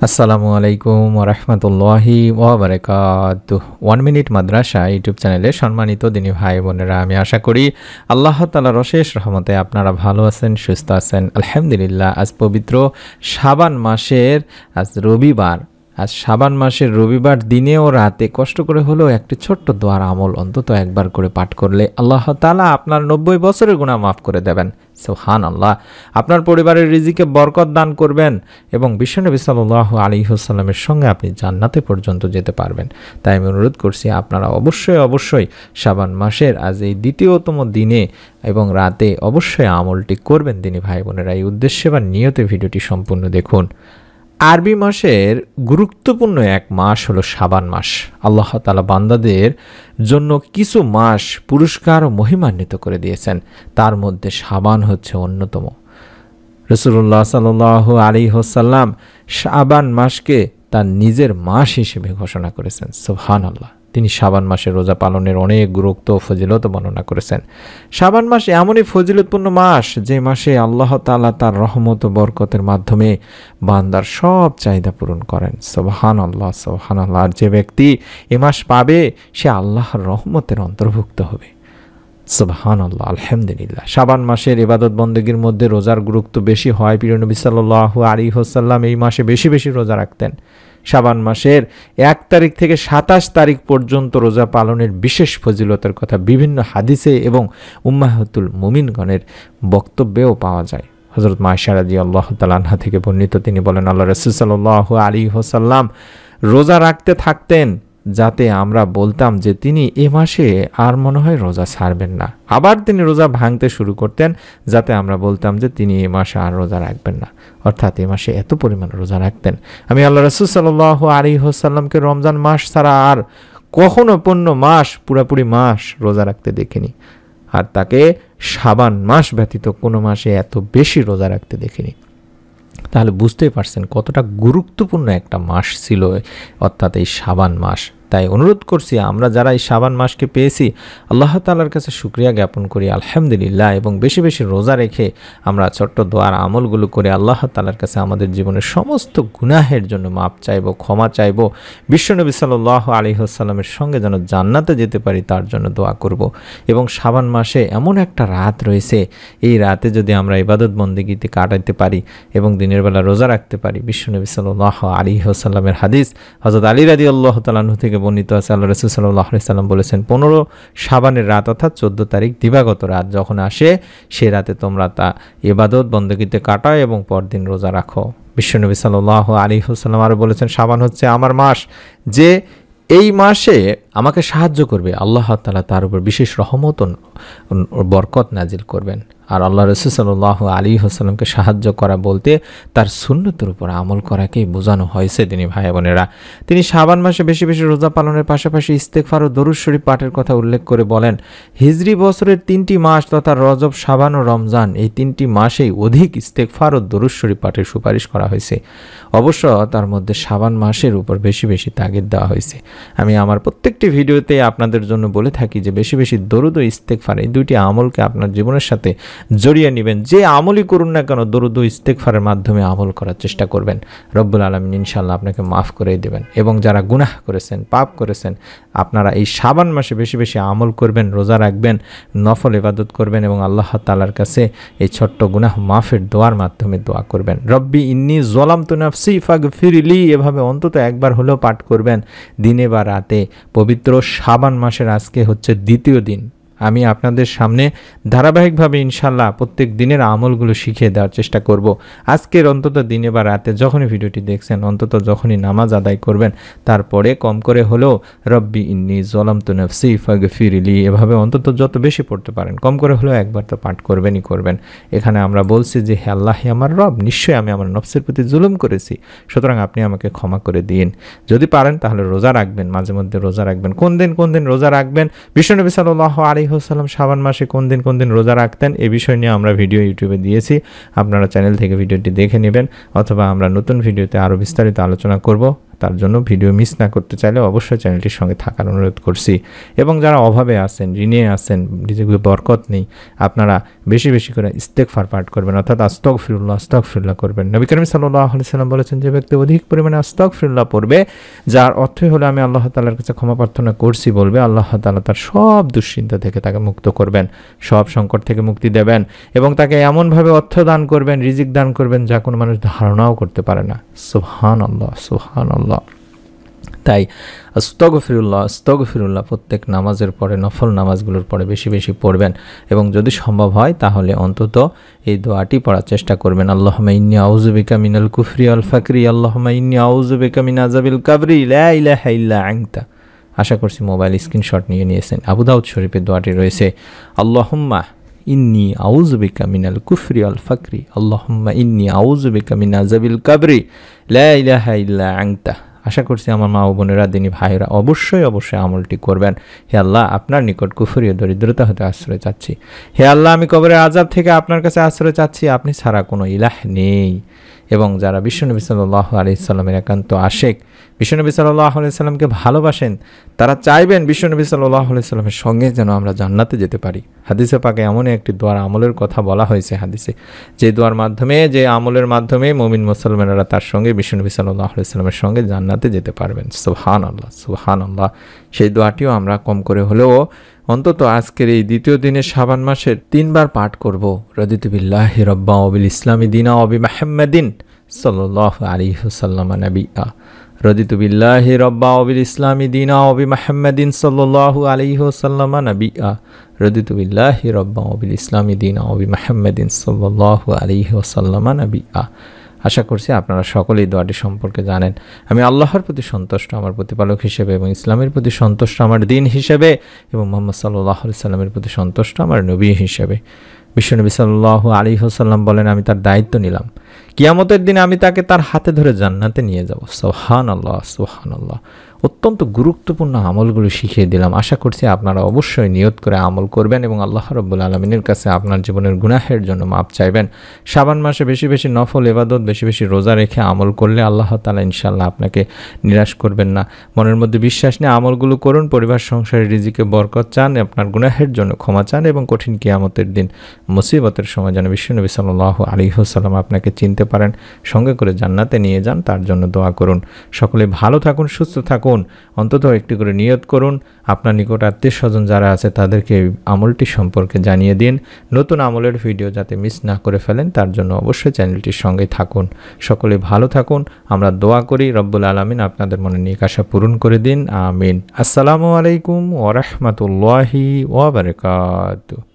আসসালামু আলাইকুম ওরহমতুল্লাহি ওয়াবারাকাতুহ। 1 মিনিট মাদ্রাসা ইউটিউব চ্যানেলে সম্মানিত দিনী ভাই বোনেরা, আমি আশা করি আল্লাহ তাআলার অশেষ রহমতে আপনারা ভালো আছেন, সুস্থ আছেন। আলহামদুলিল্লাহ। আজ পবিত্র শাবান মাসের রবিবার। আজ শাবান মাসের রবিবার দিনে ও রাতে কষ্ট করে হলেও একটি ছোট্ট দোয়ার আমল অন্তত একবার করে পাঠ করলে আল্লাহ তাআলা আপনার 90 বছরের গুনাহ মাফ করে দেবেন। সুবহানাল্লাহ। আপনার পরিবারের রিজিকে বরকত দান করবেন এবং বিশ্বনবী সাল্লাল্লাহু আলাইহি ওয়াসাল্লামের সঙ্গে আপনি জান্নাতে পর্যন্ত যেতে পারবেন। তাই আমি অনুরোধ করছি আপনারা অবশ্যই শাবান মাসের আজ এই দ্বিতীয়তম দিনে এবং রাতে অবশ্যই আমলটি করবেন দিনী ভাই বোনেরা। এই উদ্দেশ্যে বা নিয়তে ভিডিওটি সম্পূর্ণ দেখুন। আরবি মাসের গুরুত্বপূর্ণ এক মাস হলো শাবান মাস। আল্লাহ তাআলা বান্দাদের জন্য কিছু মাস পুরস্কার ও মহিমান্বিত করে দিয়েছেন, তার মধ্যে শাবান হচ্ছে অন্যতম। রাসূলুল্লাহ সাল্লাল্লাহু আলাইহি ওয়াসাল্লাম শাবান মাসকে তার নিজের মাস হিসেবে ঘোষণা করেছেন। সুবহানাল্লাহ। তিনি শাবান মাসে রোজা পালনের অনেক গুরুত্ব ও ফজিলত বর্ণনা করেছেন। শাবান মাস এমনই ফজিলতপূর্ণ মাস যে মাসে আল্লাহ তাআলা তার রহমত ও বরকতের মাধ্যমে বান্দার সব চাহিদা পূরণ করেন। সুবহানাল্লাহ, সুবহানাল্লাহ। আর যে ব্যক্তি এ মাস পাবে সে আল্লাহর রহমতের অন্তর্ভুক্ত হবে। সুবহানাল্লাহ, আলহামদুলিল্লাহ। শাবান মাসের ইবাদত বন্দেগীর মধ্যে রোজার গুরুত্ব বেশি হয়। প্রিয় নবী সাল্লাল্লাহু আলাইহি ওয়াসাল্লাম এই মাসে বেশি রোজা রাখতেন। শাবান মাসের 1 তারিখ থেকে 27 তারিখ পর্যন্ত রোজা পালনের বিশেষ ফজিলতের কথা বিভিন্ন হাদিসে এবং উম্মাহাতুল মুমিনগণের বক্তব্যেও পাওয়া যায়। হযরত মায়েশা রাদিয়াল্লাহু তাআলা আনহা থেকে বর্ণিত, তিনি বলেন, আল্লাহ রাসূল সাল্লাল্লাহু আলাইহি ওয়াসাল্লাম রোজা রাখতে থাকতেন যাতে আমরা বলতাম যে তিনি এ মাসে আর মনে হয় রোজা ছাড়বেন না। আবার তিনি রোজা ভাঙতে শুরু করতেন যাতে আমরা বলতাম যে তিনি এ মাসে আর রোজা রাখবেন না। অর্থাৎ এ মাসে এত পরিমাণ রোজা রাখতেন। আমি আল্লাহ রাসূল সাল্লাল্লাহু আলাইহি ওয়াসাল্লামকে রমজান মাস ছাড়া আর কখনো পূর্ণ মাস পুরোপুরি মাস রোজা রাখতে দেখিনি, আর তাকে শাবান মাস ব্যতীত কোনো মাসে এত বেশি রোজা রাখতে দেখিনি। তাহলে বুঝতেই পারছেন কতটা গুরুত্বপূর্ণ একটা মাস ছিল অর্থাৎ এই শাবান মাস। তাই অনুরোধ করছি আমরা যারা এই শাবান মাসকে পেয়েছি আল্লাহ তাআলার কাছে শুকরিয়া জ্ঞাপন করি আলহামদুলিল্লাহ, এবং বেশি রোজা রেখে আমরা ছোট্ট দোয়ার আমলগুলো করে আল্লাহ তাআলার কাছে আমাদের জীবনের সমস্ত গুনাহের জন্য মাপ চাইব, ক্ষমা চাইব। বিশ্বনবী সাল্লাল্লাহু আলাইহি ওয়াসাল্লামের সঙ্গে যেন জান্নাতে যেতে পারি তার জন্য দোয়া করব। এবং শাবান মাসে এমন একটা রাত রয়েছে, এই রাতে যদি আমরা ইবাদত বন্দেগীতে কাটাতে পারি এবং দিনের বেলা রোজা রাখতে পারি, বিশ্বনবী সাল্লাল্লাহু আলাইহি ওয়াসাল্লামের হাদিস হযরত আলী রাদিয়াল্লাহু তাআলা আনহু থেকে বর্ণিত আছে, আল্লাহ রাসূল সাল্লাল্লাহু আলাইহি ওয়াসাল্লাম বলেছেন, 15 শাবানের রাত অর্থাৎ 14 তারিখ দিবাগত রাত যখন আসে সে রাতে তোমরা তা ইবাদত বন্দেগীতে কাটাও এবং পরদিন রোজা রাখো। বিশ্বনবী সাল্লাল্লাহু আলাইহি ওয়াসাল্লাম আরো বলেছেন, শাবান হচ্ছে আমার মাস, যে এই মাসে আমাকে সাহায্য করবে আল্লাহ তাআলা তার উপর বিশেষ রহমত ও বরকত নাজিল করবেন। আর আল্লাহ রাসূল সাল্লাল্লাহু আলাইহি ওয়াসাল্লামকে সাহায্য করা বলতে তার সুন্নতের উপর আমল করাকেই বোঝানো হয়েছে দিনী ভাই বোনেরা। তিনি শাবান মাসে বেশি রোজা পালনের পাশাপাশি ইস্তেগফার ও দরুদ শরীফ পাঠের কথা উল্লেখ করে বলেন, হিজরি বছরের 3টি মাস তথা রজব, শাবান ও রমজান এই 3টি মাসেই অধিক ইস্তেগফার ও দরুদ শরীফ পাঠের সুপারিশ করা হয়েছে। অবশ্য তার মধ্যে শাবান মাসের উপর বেশি তাগিদ দেওয়া হয়েছে। আমি আমার প্রত্যেকটি ভিডিওতে আপনাদের জন্য বলে থাকি যে বেশি দরুদ ও ইস্তেগফার এই দুইটি আমলকে আপনার জীবনের সাথে জড়িয়ে নেবেন। যে আমলই করুন না কেন দরুদ ও ইস্তেগফারের মাধ্যমে আমল করার চেষ্টা করবেন। রব্বুল আলামিন ইনশাআল্লাহ আপনাকে মাফ করে দেবেন। এবং যারা গুনাহ করেছেন, পাপ করেছেন, আপনারা এই শাবান মাসে বেশি আমল করবেন, রোজা রাখবেন, নফল ইবাদত করবেন এবং আল্লাহ তাআলার কাছে এই ছোট্ট গুনাহ মাফের দোয়ার মাধ্যমে দোয়া করবেন। রব্বি ইন্নী যালামতু নাফসি ফাগফিরলি, এভাবে অন্তত একবার হলেও পাঠ করবেন দিনে বা রাতে। পবিত্র শাবান মাসের আজকে হচ্ছে দ্বিতীয় দিন। আমি আপনাদের সামনে ধারাবাহিকভাবে ইনশাআল্লাহ প্রত্যেক দিনের আমলগুলো শিখিয়ে দেওয়ার চেষ্টা করব। আজকের অন্তত দিনে বা রাতে যখনই ভিডিওটি দেখছেন, অন্তত যখনই নামাজ আদায় করবেন, তারপরে কম করে হলেও রব্বি ইন্নী যালামতু নাফসি ফাগফিরলি এভাবে অন্তত যত বেশি পড়তে পারেন কম করে হলেও একবার তো পাঠ করবেন। এখানে আমরা বলছি যে হে আল্লাহ, হে আমার রব, নিশ্চয়ই আমি আমার নফসের প্রতি জুলুম করেছি, সুতরাং আপনি আমাকে ক্ষমা করে দিন। যদি পারেন তাহলে রোজা রাখবেন, মাঝে মধ্যে রোজা রাখবেন। কোন দিন রোজা রাখবেন? বিশ্বনবী সাল্লাল্লাহু আলাইহি ওয়াসাল্লাম শাবান মাসে কোন দিন রোজা রাখতেন এই বিষয় নিয়ে আমরা ভিডিও ইউটিউবে দিয়েছি, আপনারা চ্যানেল থেকে ভিডিওটি দেখে নেবেন, অথবা আমরা নতুন ভিডিওতে আরও বিস্তারিত আলোচনা করব। তার জন্য ভিডিও মিস না করতে চাইলে অবশ্যই চ্যানেলটির সঙ্গে থাকার অনুরোধ করছি। এবং যারা অভাবে আছেন, ঋণে আছেন, রিজিকে বরকত নেই, আপনারা বেশি বেশি করে ইস্তেগফার পাঠ করবেন, অর্থাৎ আস্তাগফিরুল্লাহ করবেন। নবী করিম সাল্লাল্লাহু আলাইহি সাল্লাম বলেছেন, যে ব্যক্তি অধিক পরিমাণে আস্তাগফিরুল্লাহ পড়বে, যার অর্থই হলো আমি আল্লাহ তাআলার কাছে ক্ষমা প্রার্থনা করছি বলবে, আল্লাহ তাআলা তার সব দুশ্চিন্তা থেকে তাকে মুক্ত করবেন, সব সংকট থেকে মুক্তি দেবেন এবং তাকে এমনভাবে অর্থ দান করবেন, রিজিক দান করবেন যা কোনো মানুষ ধারণাও করতে পারে না। সুবহানাল্লাহ, সুবহানাল্লাহ। তাই আস্তাগফিরুল্লাহ প্রত্যেক নামাজের পরে, নফল নামাজগুলোর পরে বেশি বেশি পড়বেন এবং যদি সম্ভব হয় তাহলে অন্তত এই দোয়াটি পড়ার চেষ্টা করবেন। আল্লাহুম্মা ইন্নী আউযু বিকা মিনাল কুফরি ওয়াল ফাকরি, আল্লাহুম্মা ইন্নী আউযু বিকা মিন আযাবিল কাবরি, লা ইলাহা ইল্লা আনতা। আশা করছি মোবাইল স্ক্রিনশট নিয়েছেন। আবু দাউদ শরীফের দোয়াটি রয়েছে, আল্লাহুম্মা ইন্নী আউযু বিকা মিনাল কুফরি ওয়াল ফাকরি, আল্লাহুম্মা ইন্নী আউযু বিকা মিন আযাবিল কাবরি, লা ইলাহা ইল্লা আনতা। আশা করছি আমার মা ও বোনেরা, দিনী ভাইরা অবশ্যই আমলটি করবেন। হে আল্লাহ, আপনার নিকট কুফরি ও দরিদ্রতা হতে আশ্রয় চাচ্ছি। হে আল্লাহ, আমি কবরের আযাব থেকে আপনার কাছে আশ্রয় চাচ্ছি, আপনি ছাড়া কোনো ইলাহ নেই। এবং যারা বিশ্বনবী সাল্লাল্লাহু আলাইহি সাল্লামের একান্ত আশেক, বিশ্বনবী সাল্লাল্লাহু আলাইহি সাল্লামকে ভালোবাসেন, তারা চাইবেন বিশ্বনবী সাল্লাল্লাহু আলাইহি সাল্লামের সঙ্গে যেন আমরা জান্নাতে যেতে পারি। হাদিসে পাকে এমন একটি দোয়ার আমলের কথা বলা হয়েছে হাদিসে, যে দোয়ার মাধ্যমে, যে আমলের মাধ্যমে মুমিন মুসলমানেরা তার সঙ্গে বিশ্বনবী সাল্লাল্লাহু আলাইহি সাল্লামের সঙ্গে জান্নাতে যেতে পারবেন। সুবহানাল্লাহ, সুবহানাল্লাহ। সেই দোয়াটিও আমরা কম করে হলেও অন্তত আজকের এই দ্বিতীয় দিনে শাবান মাসের 3 বার পাঠ করব। রাদিতু বিল্লাহি রাব্বা ওয়া বিল ইসলামি দীনা ওয়া বি মুহাম্মাদিন সাল্লাল্লাহু আলাইহি ওয়াসাল্লাম নাবিয়্যা। রাদিতু বিল্লাহি রাব্বা ওয়া বিল ইসলামি দীনা ওয়া বি মুহাম্মাদিন সাল্লাল্লাহু আলাইহি ওয়াসাল্লাম নাবিয়্যা। রাদিতু বিল্লাহি রাব্বা ওয়া বিল ইসলামি দীনা ওয়া বি মুহাম্মাদিন সাল্লাল্লাহু আলাইহি ওয়াসাল্লাম নাবিয়্যা। আশা করছি আপনারা সকলেই দোয়াটি সম্পর্কে জানেন। আমি আল্লাহর প্রতি সন্তুষ্ট আমার প্রতিপালক হিসেবে এবং ইসলামের প্রতি সন্তুষ্ট আমার দিন হিসেবে এবং মুহাম্মদ সাল্লাল্লাহু আলাইহি সাল্লামের প্রতি সন্তুষ্ট আমার নবী হিসেবে। বিশ্বনবী সাল্লাল্লাহু আলাইহি ওয়াসাল্লাম বলেন, আমি তার দায়িত্ব নিলাম, কিয়ামতের দিনে আমি তাকে তার হাতে ধরে জান্নাতে নিয়ে যাব। সুবহানাল্লাহ, সুবহানাল্লাহ। অত্যন্ত গুরুত্বপূর্ণ আমলগুলো শিখিয়ে দিলাম। আশা করছি আপনারা অবশ্যই নিয়ত করে আমল করবেন এবং আল্লাহ রাব্বুল আলামিনের কাছে আপনার জীবনের গুনাহের জন্য মাপ চাইবেন। শাবান মাসে বেশি বেশি নফল ইবাদত, বেশি বেশি রোজা রেখে আমল করলে আল্লাহ তাআলা ইনশাআল্লাহ আপনাকে নিরাশ করবেন না। মনের মধ্যে বিশ্বাস নিয়ে আমলগুলো করুন, পরিবার সংসারে রিজিকে বরকত চান, আপনার গুনাহের জন্য ক্ষমা চান এবং কঠিন কিয়ামতের দিন মুসিবতের সময় যেন বিশ্বনবী সাল্লাল্লাহু আলাইহি ওয়াসাল্লাম আপনাকে চিনতে পারেন, সঙ্গে করে জান্নাতে নিয়ে যান, তার জন্য দোয়া করুন। সকলে ভালো থাকুন, সুস্থ থাকুন। অন্তত একটি করে নিয়ত করুন, আপনার নিকট আত্মীয় স্বজন যারা আছে তাদেরকে আমলটি সম্পর্কে জানিয়ে দিন। নতুন আমলের ভিডিও যাতে মিস না করে ফেলেন তার জন্য অবশ্যই চ্যানেলটির সঙ্গে থাকুন। সকলে ভালো থাকুন। আমরা দোয়া করি রব্বুল আলামিন আপনাদের মনে নেক আশা পূরণ করে দিন। আমিন। আসসালামু আলাইকুম ওয়া রাহমাতুল্লাহি ওয়া বারাকাতুহু।